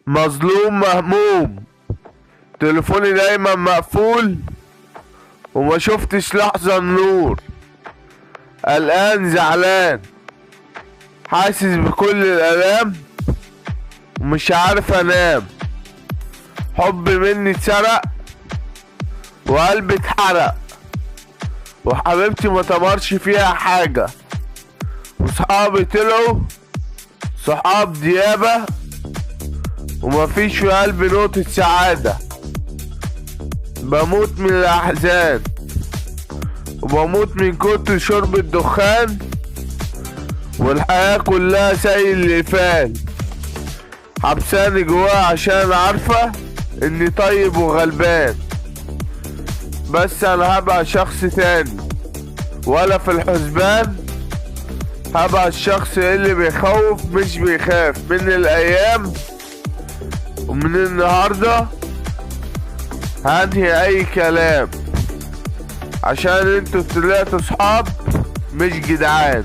مظلوم مهموم، تليفوني دايما مقفول وما شفتش لحظة النور. قلقان زعلان، حاسس بكل الآلام ومش عارف انام. حبي مني اتسرق وقلبي اتحرق، وحبيبتي ما تمرش فيها حاجة، وصحابي طلعوا صحاب ديابة، ومفيش في قلبي نقطة سعادة. بموت من الأحزان وبموت من كتر شرب الدخان، والحياة كلها سيل الإقفال. حبساني جواها عشان عارفة إني طيب وغلبان، بس أنا هبقى شخص تاني ولا في الحسبان. هبقى الشخص اللي بيخوف مش بيخاف من الأيام، ومن النهاردة هنهي أي كلام، عشان انتوا طلعتوا صحاب مش جدعان.